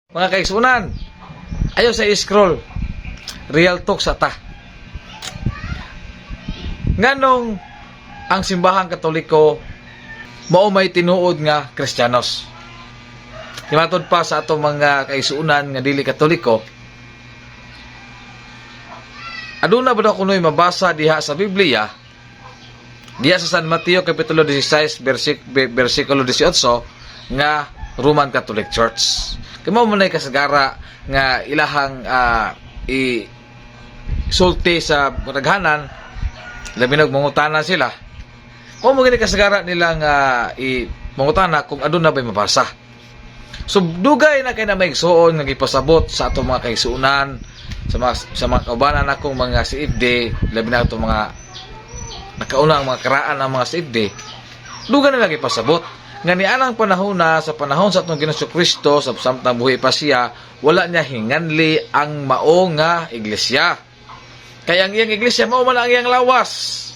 Mga kaigsunan, ayaw sa scroll. Real talk sa ta. Nganong ang simbahang Katoliko mao may tinuod nga Kristiyanos. Himatod pa sa atong mga kaigsunan nga dili Katoliko. Aduna ba daw kunoy mabasa diha sa Biblia? Diha sa San Mateo kapitulo 16 versikulo 18 nga Roman Catholic Church. Kamo mo na kasagara nga ilahang sulti sa raghanan, labi na mangutana sila. Kamo mo gani kasagara nila nga mangutana kung aduna ba'y mabasa. So dugay na kay na maigsuon nga gipasabot sa atong mga kaigsuonan sa mga kaubanan akong mga CFD, labi na atong mga nakauna ang mga karaan ang mga CFD. Dugay na lagi pasabot nga ni anang panahon na sa panahon sa atong Ginoong Kristo sa samtang buhi pa siya, wala niya hinganli ang mao nga iglesia. Kaya ang iyang iglesia mao man ang iyang lawas.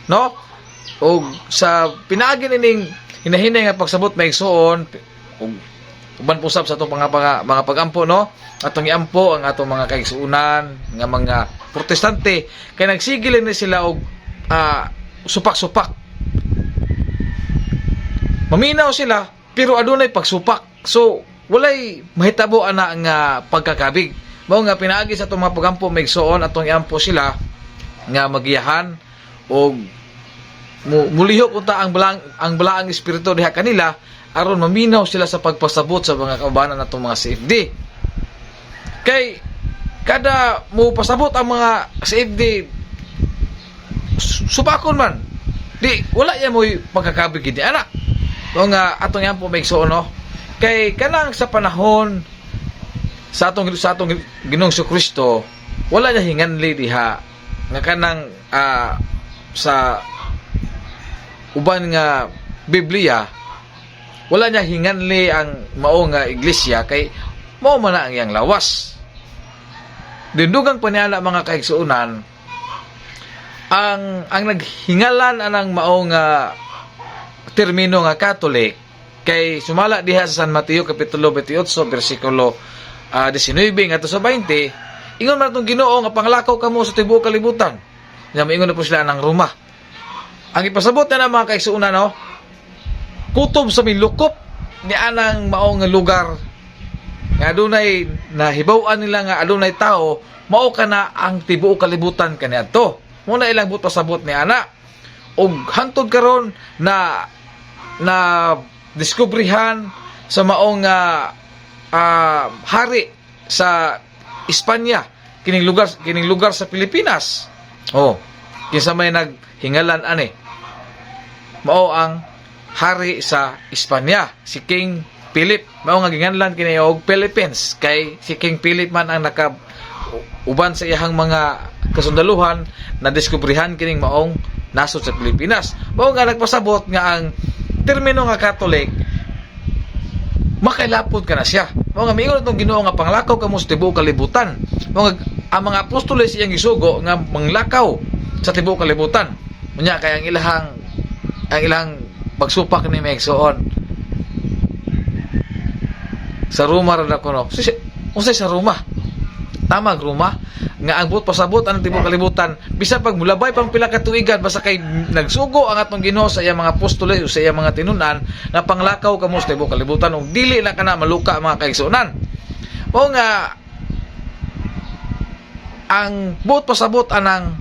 No? O sa pinaagi nining hinahinay nga pagsabot maigsuon ug uban pusab sa atong mga pagampo, no? Atong iampo ang atong mga kaigsuonan nga mga protestante kay nagsigil ni sila og supak-supak. Maminaw sila, pero adunay pagsupak. So, walay mahitabo ana nga pagkakabig. Mao nga pinaagi sa itong mga pagampo maigsuon atong iampo sila nga magiyahan o mulihok unta ang balaang espiritu diha kanila aron maminaw sila sa pagpasabot sa mga kaubanan natong mga CFD. Kay kada mo pasabot ang mga CFD supakon man. Di wala ya mo'y pagkakabig gid ana. O nga atong yan po maigsuon, no? Kay kanang sa panahon sa atong Ginoong Kristo wala niya hinganli diha nga kanang sa uban nga Biblia wala niya hinganli ang mao nga iglesia kay mao man na ang iyang lawas. Dindugang paniala mga kaigsuonan ang naghingalan anang mao nga termino nga Catholic kay sumala diha sa San Mateo kapitulo 28 bersikulo 19 ngadto sa 20, ingon man atong Ginoo nga panglakaw kamo sa tibuok kalibutan. Nga moingon na po sila ng Roma. Ang ipasabot na mga kaigsuonan, no? Kutob sa milukop ni anang mao nga lugar nga adunay nahibaw-an nila nga adunay tao mao kana ang tibuok kalibutan kaniadto. Muna ilang buto pasabot ni ana og hangtod karon na diskubrihan sa maong hari sa Espanya kining lugar sa Pilipinas. Kinsa may naghingalan ani mao ang hari sa Espanya, si King Philip. Mao nga ginganlan kini og Philippines kay si King Philip man ang uban sa iyang mga kasundaluhan na diskubrihan kining maong nasod sa Pilipinas. Mao nga nagpasabot nga ang termino nga Catholic makailapod ka na siya. Mao nga miingon itong Ginoo nga panglakaw kamo sa tibuok kalibutan. Mao nga ang mga apostoles iyang gisugo nga manglakaw sa tibuok kalibutan. Unya kay ang ilang pagsupak ni maigsuon sa Roma ra kuno. Usay sa Roma. Tamag Roma nga ang buot pasabot ang tibuok kalibutan bisan pag mulabay pang pila ka tuigan basta kay nagsugo ang atong Ginoo sa iyang mga apostoles o sa iyang mga tinunan nga panglakaw kamo sa tibuok kalibutan ug dili na kana maluka mga kaigsuonan. Mao nga ang buot pasabot anang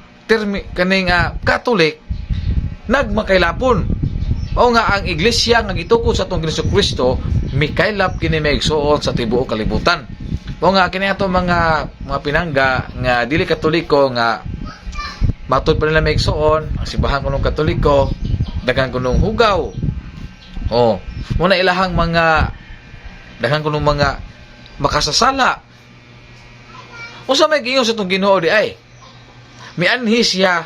kaning Catholic nagmakailapon. Mao nga ang iglesia nga gitukod sa atong Ginoong Kristo mikaylap kini maigsuon sa tibuok kalibutan. Mao nga kini ato mga pinangga nga dili Katoliko nga matud pa nila maigsuon ang simbahan kunong Katoliko daghang kunong hugaw. Muna ilahang mga daghang kunong mga makasasala. Unsa may giingon sa atong Ginoo di ay mianhi siya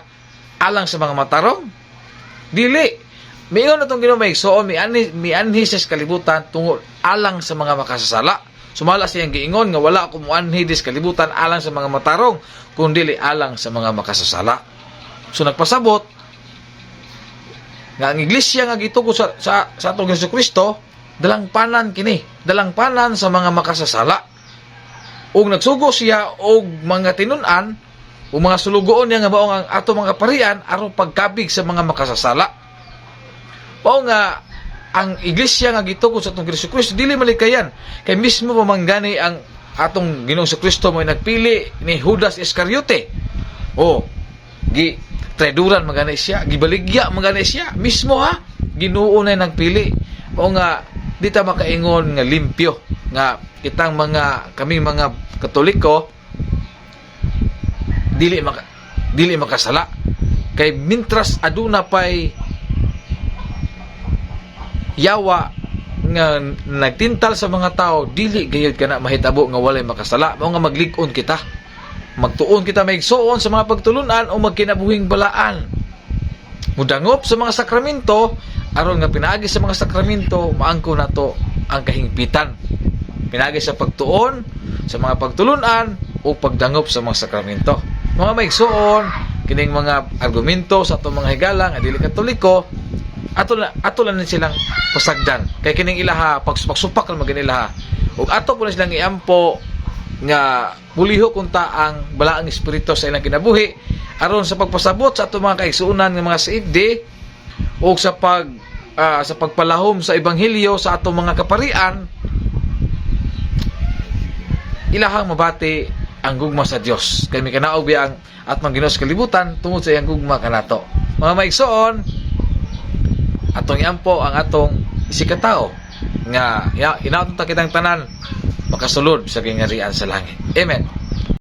alang sa mga matarong? Dili. Miingon atong Ginoo maigsuon mianhi siya sa kalibutan tungod alang sa mga makasasala. Sumala siyang giingon nga wala ako muanhi dis kalibutan alang sa mga matarong kundi alang sa mga makasasala. So nagpasabot nga ang iglesia nga gitugo sa atong Ginoong Kristo dalangpanan kini, dalangpanan sa mga makasasala. Ug nagsugo siya og mga tinun-an o mga sulugoon niya nga baong ang ato mga kaparian aron pagkabig sa mga makasasala. Mao nga ang iglesia nga gitukod sa atong Kristo dili malikayan kay mismo pamanggani ang atong Ginoong Kristo mo nagpili ni Judas Iscariote. Gi treduran magani siya, gibaligya magani siya mismo ha. Ginoo na nagpili. Mao nga di ta makaingon nga limpyo nga kitang kaming mga Katoliko dili makasala kay mintras aduna pay yawa nga nagtintal sa mga tao dili gayud kana mahitabo nga walay makasala. Mao nga maglig-on kita, magtuon kita maigsuon sa mga pagtulunan o magkinabuhing balaan, mudangop sa mga sakramento aron nga pinaagi sa mga sakramento maangko nato ang kahingpitan pinaagi sa pagtuon sa mga pagtulunan o pagdangop sa mga sakramento. Mga maigsuon kining mga argumento sa atong mga higala nga dili Katoliko ato lang silang pasagdan kay kining ilaha pagsupak lang maginilaha ug ato po na silang iampo nga buliho kunta ang balaang espiritu sa ilang kinabuhi aron sa pagpasabot sa atong mga kaigsuonan nga mga saigdi o sa pagpalahom sa ebanghelyo sa atong mga kaparian ilahang mabati ang gugma sa Dios kay mi kanaog biang at Ginoo sa kalibutan tungod sa iyang gugma kanato. Mga maigsoon, atong iampo ang atong isikatawo nga inaot ta kitang tanan makasulod sa gingarian sa langit. Amen.